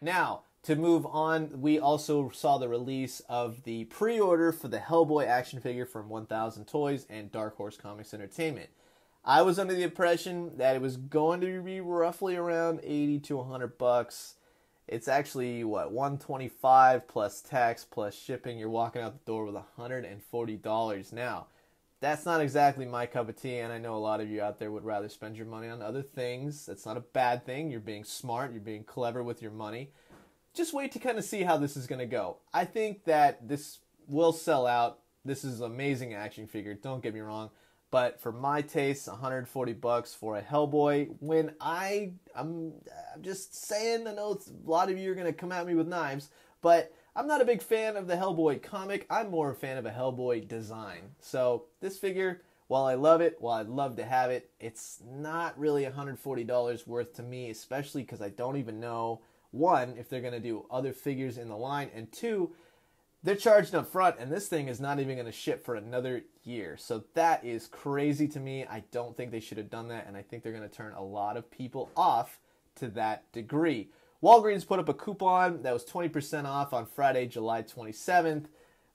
Now, to move on, we also saw the release of the pre-order for the Hellboy action figure from 1000 Toys and Dark Horse Comics Entertainment. I was under the impression that it was going to be roughly around 80 to 100 bucks. It's actually, what, 125 plus tax plus shipping. You're walking out the door with $140 now. That's not exactly my cup of tea, and I know a lot of you out there would rather spend your money on other things. That's not a bad thing. You're being smart. You're being clever with your money. Just wait to kind of see how this is going to go. I think that this will sell out. This is an amazing action figure. Don't get me wrong. But for my taste, 140 bucks for a Hellboy, when I'm just saying, I know a lot of you are going to come at me with knives, but I'm not a big fan of the Hellboy comic. I'm more a fan of a Hellboy design. So this figure, while I love it, while I'd love to have it, it's not really $140 worth to me, especially because I don't even know, one, if they're going to do other figures in the line, and two, they're charged up front, and this thing is not even going to ship for another year. So that is crazy to me. I don't think they should have done that, and I think they're going to turn a lot of people off to that degree. Walgreens put up a coupon that was 20% off on Friday, July 27th.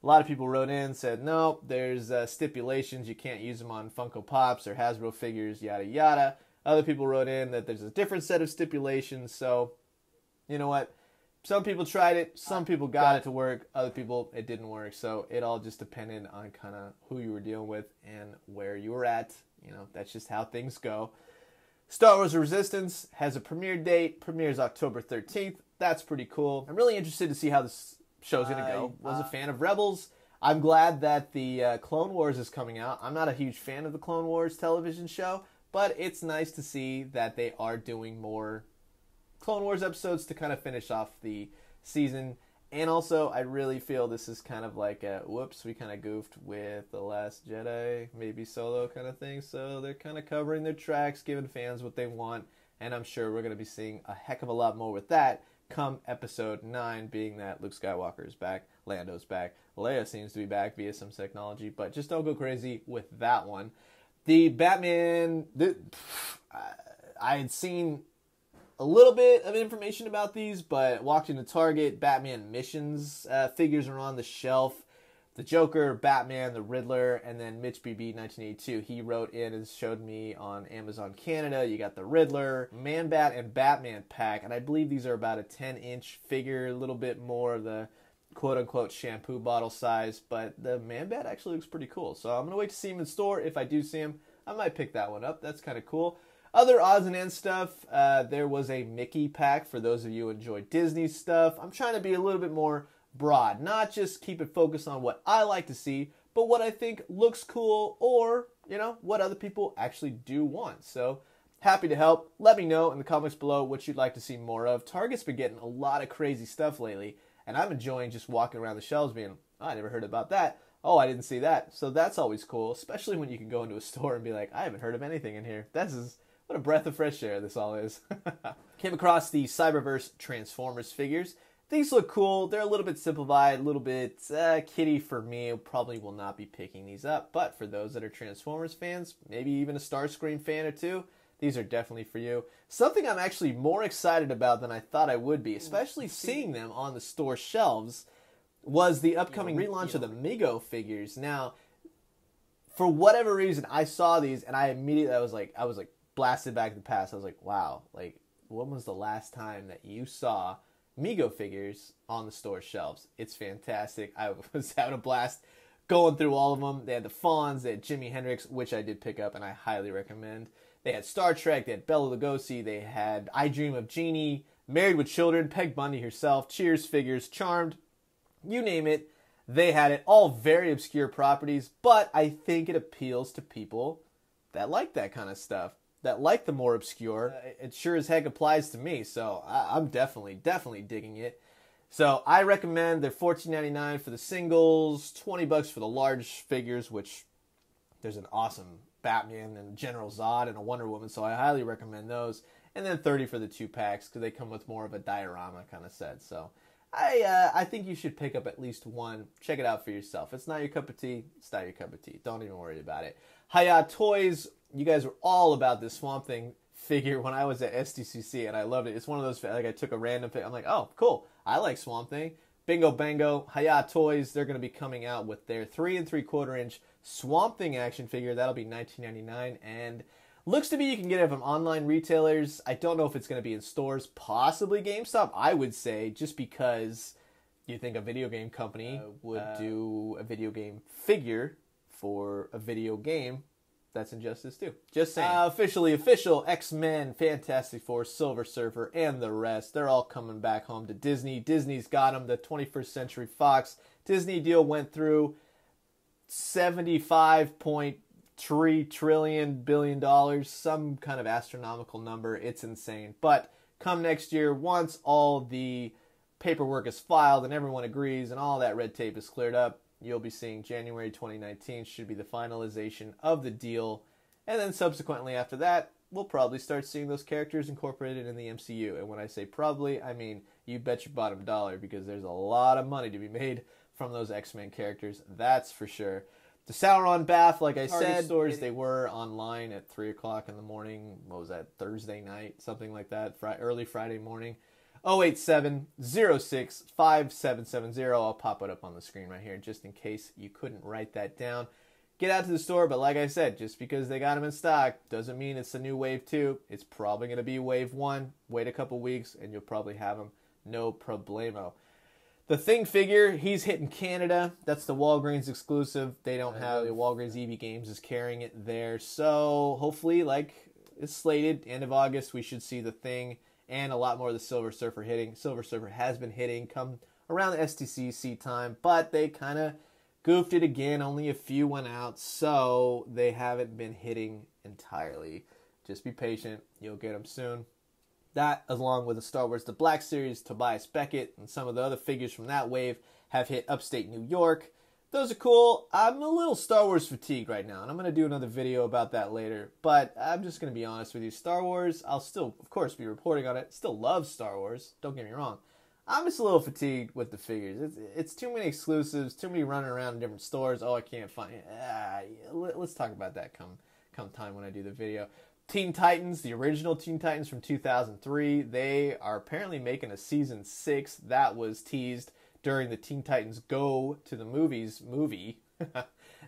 A lot of people wrote in, said, no, there's stipulations. You can't use them on Funko Pops or Hasbro figures, yada, yada. Other people wrote in that there's a different set of stipulations. So, you know what? Some people tried it. Some people got it to work. Other people, it didn't work. So it all just depended on kind of who you were dealing with and where you were at. You know, that's just how things go. Star Wars Resistance has a premiere date. Premieres October 13th. That's pretty cool. I'm really interested to see how this show's going to go. I was a fan of Rebels. I'm glad that the Clone Wars is coming out. I'm not a huge fan of the Clone Wars television show, but it's nice to see that they are doing more Clone Wars episodes to kind of finish off the season. And also, I really feel this is kind of like a, whoops, we kind of goofed with The Last Jedi, maybe Solo kind of thing. So they're kind of covering their tracks, giving fans what they want. And I'm sure we're going to be seeing a heck of a lot more with that come episode 9, being that Luke Skywalker is back, Lando's back, Leia seems to be back via some technology. But just don't go crazy with that one. The Batman, I had seen a little bit of information about these, but walked into Target, Batman Missions figures are on the shelf. The Joker, Batman, the Riddler, and then Mitch BB 1982. He wrote in and showed me on Amazon Canada. You got the Riddler, Man-Bat, and Batman pack, and I believe these are about a 10-inch figure, a little bit more of the quote-unquote shampoo bottle size, but the Man-Bat actually looks pretty cool. So I'm going to wait to see him in store. If I do see him, I might pick that one up. That's kind of cool. Other odds and ends stuff, there was a Mickey pack for those of you who enjoy Disney stuff. I'm trying to be a little bit more broad, not just keep it focused on what I like to see, but what I think looks cool or, you know, what other people actually do want. So, happy to help. Let me know in the comments below what you'd like to see more of. Target's been getting a lot of crazy stuff lately, and I'm enjoying just walking around the shelves being, oh, I never heard about that. Oh, I didn't see that. So that's always cool, especially when you can go into a store and be like, I haven't heard of anything in here. What a breath of fresh air this all is. Came across the Cyberverse Transformers figures. These look cool. They're a little bit simplified, a little bit kiddie for me. Probably will not be picking these up. But for those that are Transformers fans, maybe even a Starscream fan or two, these are definitely for you. Something I'm actually more excited about than I thought I would be, especially seeing them on the store shelves, was the upcoming relaunch of the Mego figures. Now, for whatever reason, I saw these and I immediately, I was like, blasted back to the past. I was like, wow, like, when was the last time that you saw Mego figures on the store shelves? It's fantastic. I was having a blast going through all of them. They had the Fawns, they had Jimi Hendrix, which I did pick up and I highly recommend. They had Star Trek, they had Bela Lugosi, they had I Dream of Jeannie, Married with Children, Peg Bundy herself, Cheers figures, Charmed, you name it. They had it. All very obscure properties, but I think it appeals to people that like that kind of stuff, that like the more obscure. It sure as heck applies to me, so I'm definitely digging it. So I recommend they're $14.99 for the singles, $20 for the large figures, which there's an awesome Batman and General Zod and a Wonder Woman, so I highly recommend those. And then $30 for the 2-packs because they come with more of a diorama kind of set. So I think you should pick up at least one. Check it out for yourself. If it's not your cup of tea, it's not your cup of tea. Don't even worry about it. HIYA Toys, you guys were all about this Swamp Thing figure when I was at SDCC, and I loved it. It's one of those, like, I took a random pic. I'm like, oh, cool. I like Swamp Thing. Bingo Bango, HIYA Toys, they're going to be coming out with their 3 3/4 inch Swamp Thing action figure. That'll be $19.99, and looks to be you can get it from online retailers. I don't know if it's going to be in stores, possibly GameStop, I would say, just because you think a video game company would do a video game figure for a video game. That's Injustice too. Just saying. Official, X-Men, Fantastic Four, Silver Surfer, and the rest. They're all coming back home to Disney. Disney's got them. The 21st Century Fox Disney deal went through $75.3 billion, some kind of astronomical number. It's insane. But come next year, once all the paperwork is filed and everyone agrees and all that red tape is cleared up, you'll be seeing January 2019 should be the finalization of the deal. And then subsequently after that, we'll probably start seeing those characters incorporated in the MCU. And when I say probably, I mean you bet your bottom dollar, because there's a lot of money to be made from those X-Men characters. That's for sure. The Sauron Bath, like I said, stores, they were online at 3 o'clock in the morning. What was that, Thursday night? Something like that, early Friday morning. 087-06-5770. I'll pop it up on the screen right here just in case you couldn't write that down. Get out to the store, but like I said, just because they got them in stock doesn't mean it's the new Wave 2. It's probably going to be Wave 1. Wait a couple weeks and you'll probably have them. No problemo. The Thing figure, he's hitting Canada. That's the Walgreens exclusive. They don't have, the Walgreens EB Games is carrying it there. So hopefully, like it's slated, end of August, we should see the Thing and a lot more of the Silver Surfer hitting. Silver Surfer has been hitting come around the STCC time, but they kind of goofed it again. Only a few went out, so they haven't been hitting entirely. Just be patient. You'll get them soon. That, along with the Star Wars The Black Series, Tobias Beckett, and some of the other figures from that wave have hit upstate New York. Those are cool. I'm a little Star Wars fatigued right now, and I'm going to do another video about that later. But I'm just going to be honest with you. Star Wars, I'll still, of course, be reporting on it. Still love Star Wars. Don't get me wrong. I'm just a little fatigued with the figures. It's too many exclusives, too many running around in different stores. Oh, I can't find it. Let's talk about that come time when I do the video. Teen Titans, the original Teen Titans from 2003, they are apparently making a season 6. That was teased during the Teen Titans Go to the Movies movie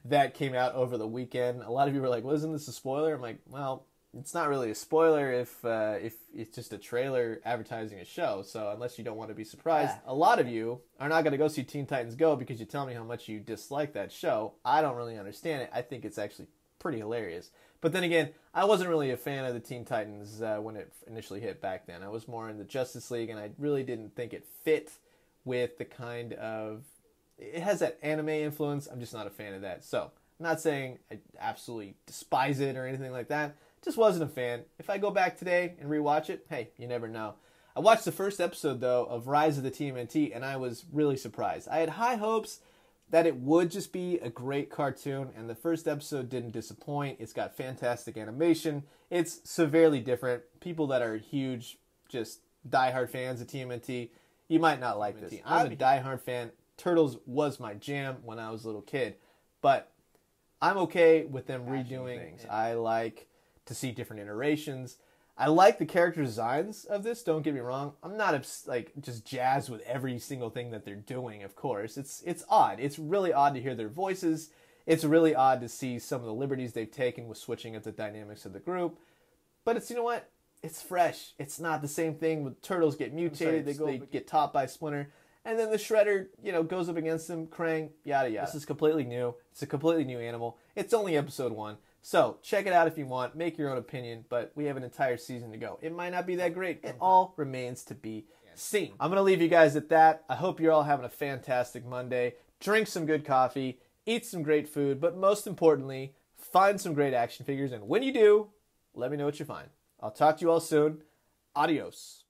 that came out over the weekend. A lot of you were like, well, isn't this a spoiler? I'm like, well, it's not really a spoiler if it's just a trailer advertising a show. So unless you don't want to be surprised, a lot of you are not going to go see Teen Titans Go because you tell me how much you dislike that show. I don't really understand it. I think it's actually pretty hilarious. But then again, I wasn't really a fan of the Teen Titans when it initially hit back then. I was more in the Justice League, and I really didn't think it fit with the kind of... It has that anime influence. I'm just not a fan of that. So, I'm not saying I absolutely despise it or anything like that. Just wasn't a fan. If I go back today and rewatch it, hey, you never know. I watched the first episode, though, of Rise of the TMNT, and I was really surprised. I had high hopes that it would just be a great cartoon, and the first episode didn't disappoint. It's got fantastic animation. It's severely different. People that are huge, just diehard fans of TMNT, you might not like this. I'm a diehard fan. Turtles was my jam when I was a little kid, but I'm okay with them redoing things. I like to see different iterations. I like the character designs of this, don't get me wrong. I'm not like just jazzed with every single thing that they're doing, of course. It's odd. It's really odd to hear their voices. It's really odd to see some of the liberties they've taken with switching up the dynamics of the group. But it's, you know what? It's fresh. It's not the same thing with Turtles get mutated, they get topped by Splinter, and then the Shredder, goes up against them, Krang, yada yada. This is completely new. It's a completely new animal. It's only episode 1. So, check it out if you want. Make your own opinion, but we have an entire season to go. It might not be that great. It all remains to be seen. I'm going to leave you guys at that. I hope you're all having a fantastic Monday. Drink some good coffee. Eat some great food. But most importantly, find some great action figures. And when you do, let me know what you find. I'll talk to you all soon. Adios.